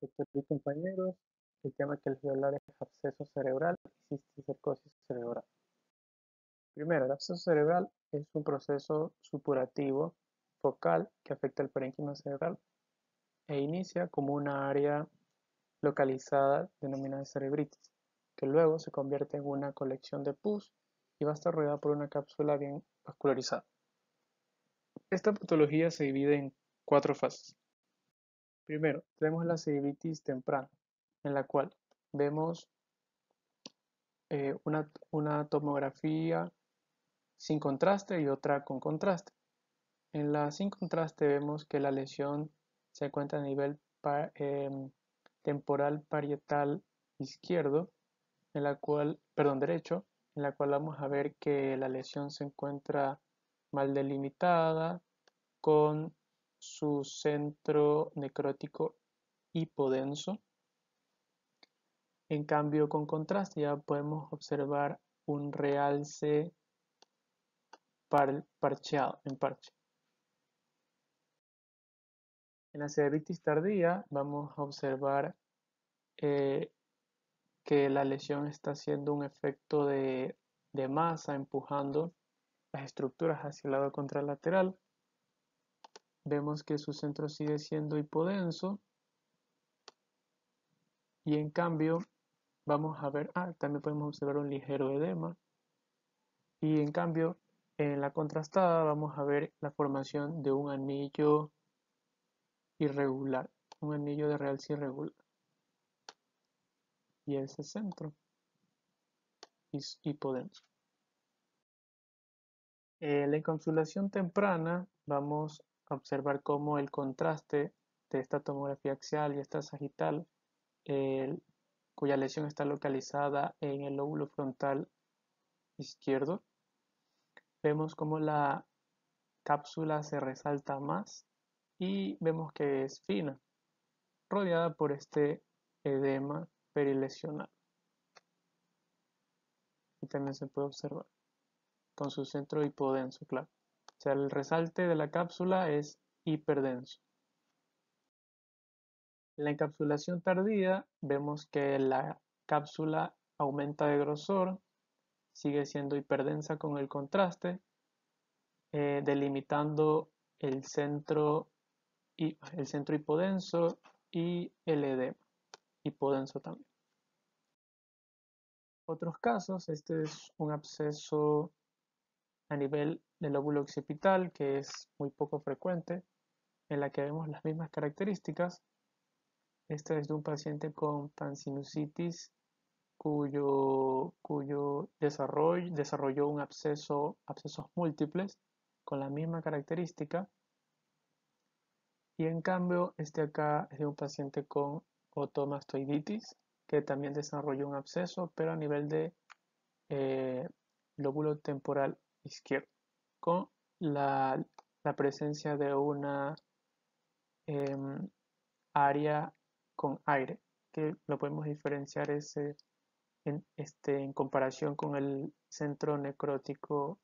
Doctor y compañeros, el tema que les voy a hablar es absceso cerebral y cisticercosis cerebral. Primero, el absceso cerebral es un proceso supurativo focal que afecta el parénquima cerebral e inicia como una área localizada denominada cerebritis, que luego se convierte en una colección de pus y va a estar rodeada por una cápsula bien vascularizada. Esta patología se divide en 4 fases. Primero, tenemos la cerebritis temprana, en la cual vemos una tomografía sin contraste y otra con contraste. En la sin contraste vemos que la lesión se encuentra a nivel temporal parietal izquierdo, derecho, en la cual vamos a ver que la lesión se encuentra mal delimitada con su centro necrótico hipodenso. En cambio, con contraste ya podemos observar un realce parcheado, en parche. En la cerebritis tardía vamos a observar que la lesión está haciendo un efecto de masa empujando las estructuras hacia el lado contralateral. Vemos que su centro sigue siendo hipodenso y en cambio vamos a ver, también podemos observar un ligero edema y en cambio en la contrastada vamos a ver la formación de un anillo irregular, un anillo de realce irregular y ese centro es hipodenso. En la encapsulación temprana vamos a observar cómo el contraste de esta tomografía axial y esta sagital, cuya lesión está localizada en el lóbulo frontal izquierdo, vemos cómo la cápsula se resalta más y vemos que es fina, rodeada por este edema perilesional. Y también se puede observar con su centro hipodenso, claro. O sea, el resalte de la cápsula es hiperdenso. En la encapsulación tardía vemos que la cápsula aumenta de grosor, sigue siendo hiperdensa con el contraste, delimitando el centro hipodenso y el edema hipodenso también. Otros casos, este es un absceso a nivel del lóbulo occipital que es muy poco frecuente, en la que vemos las mismas características. Este es de un paciente con pansinusitis cuyo desarrolló un abscesos múltiples con la misma característica. Y en cambio, este acá es de un paciente con otomastoiditis que también desarrolló un absceso, pero a nivel de lóbulo temporal izquierdo, con la presencia de una área con aire, que lo podemos diferenciar en comparación con el centro necrótico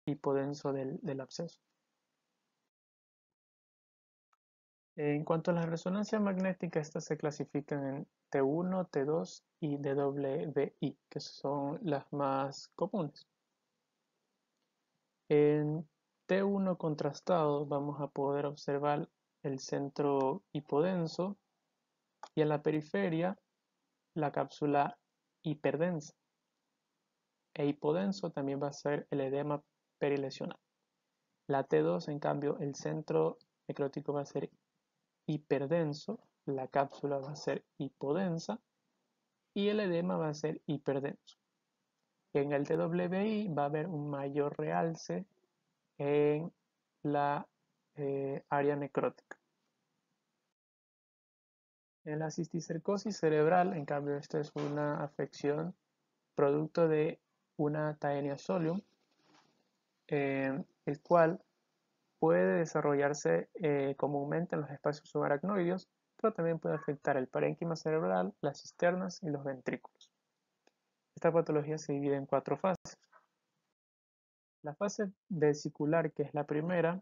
hipodenso del absceso. En cuanto a la resonancia magnética, estas se clasifican en T1, T2 y DWI, que son las más comunes. En T1 contrastado vamos a poder observar el centro hipodenso y en la periferia la cápsula hiperdensa. E hipodenso también va a ser el edema perilesional. La T2, en cambio, el centro necrótico va a ser hiperdenso, la cápsula va a ser hipodensa y el edema va a ser hiperdenso. En el TWI va a haber un mayor realce en la área necrótica. En la cisticercosis cerebral, en cambio, esta es una afección producto de una Taenia solium, el cual puede desarrollarse comúnmente en los espacios subaracnoideos, pero también puede afectar el parénquima cerebral, las cisternas y los ventrículos. Esta patología se divide en 4 fases. La fase vesicular, que es la primera,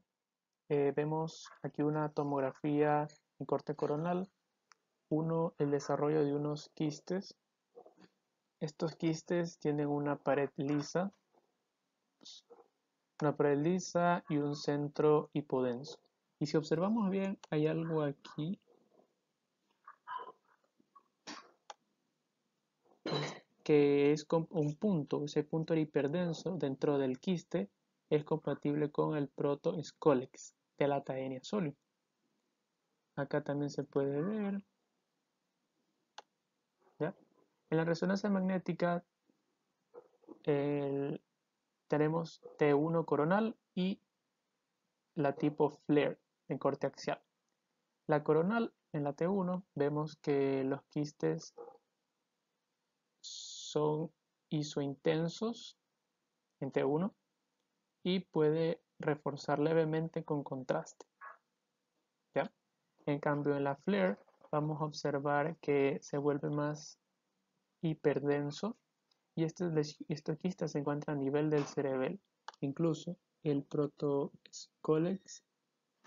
vemos aquí una tomografía en corte coronal el desarrollo de unos quistes. Estos quistes tienen una pared lisa y un centro hipodenso. Y si observamos bien, hay algo aquí que es un punto. Ese punto hiperdenso dentro del quiste es compatible con el proto-scolex de la Taenia solium. Acá también se puede ver. ¿Ya? En la resonancia magnética tenemos T1 coronal y la tipo flare en corte axial. La coronal, en la T1, vemos que los quistes son isointensos en T1 y puede reforzar levemente con contraste. ¿Ya? En cambio, en la flare vamos a observar que se vuelve más hiperdenso y estos quistes se encuentran a nivel del cerebelo. Incluso el protoscolex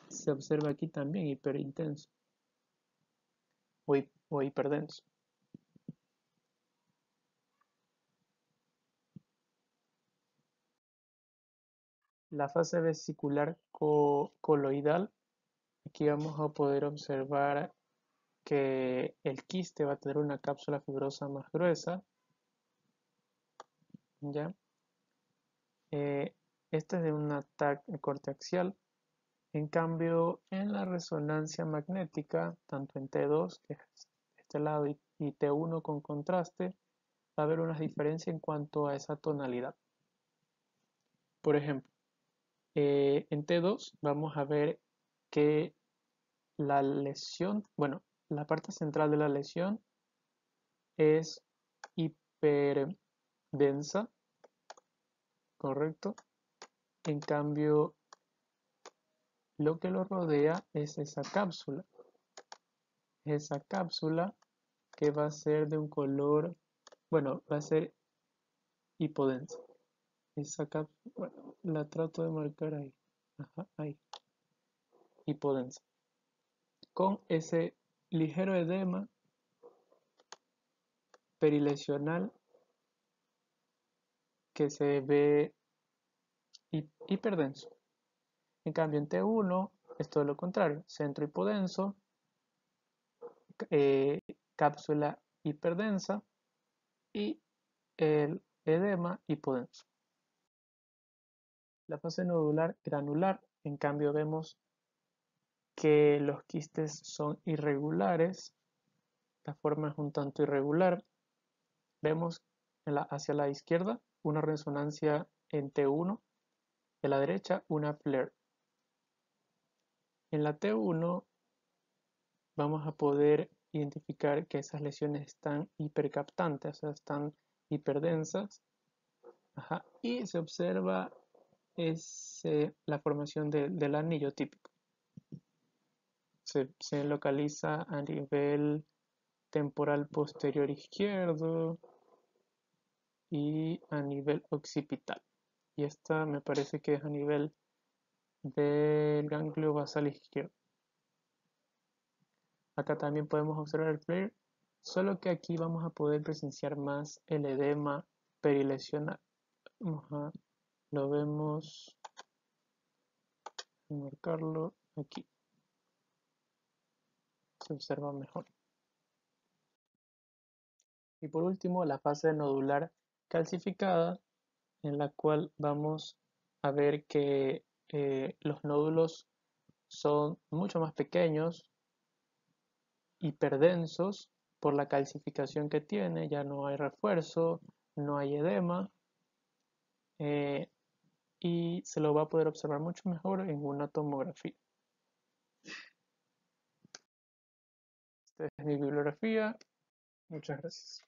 se observa aquí también hiperintenso o hiperdenso. La fase vesicular coloidal, aquí vamos a poder observar que el quiste va a tener una cápsula fibrosa más gruesa. ¿Ya? Este es de un ataque corte axial. En cambio, en la resonancia magnética, tanto en T2, que es este lado, y T1 con contraste, va a haber una diferencia en cuanto a esa tonalidad. Por ejemplo, en T2 vamos a ver que la lesión, bueno, la parte central de la lesión es hiperdensa, ¿correcto? En cambio, lo que lo rodea es esa cápsula que va a ser de un color, bueno, va a ser hipodensa. Esa cápsula, bueno, la trato de marcar ahí, ajá, ahí, hipodensa, con ese ligero edema perilesional que se ve hiperdenso. En cambio, en T1 es todo lo contrario, centro hipodenso, cápsula hiperdensa y el edema hipodenso. La fase nodular granular, en cambio, vemos que los quistes son irregulares, la forma es un tanto irregular. Vemos hacia la izquierda una resonancia en T1, de la derecha una flare. En la T1 vamos a poder identificar que esas lesiones están hipercaptantes, o sea, están hiperdensas. Ajá, y se observa la formación del anillo típico. Se localiza a nivel temporal posterior izquierdo y a nivel occipital. Y esta me parece que es a nivel del ganglio basal izquierdo. Acá también podemos observar el flare, solo que aquí vamos a poder presenciar más el edema perilesional. Lo vemos, marcarlo aquí, se observa mejor. Y por último, la fase nodular calcificada, en la cual vamos a ver que los nódulos son mucho más pequeños, hiperdensos por la calcificación que tiene, ya no hay refuerzo, no hay edema, y se lo va a poder observar mucho mejor en una tomografía. Esta es mi bibliografía. Muchas gracias.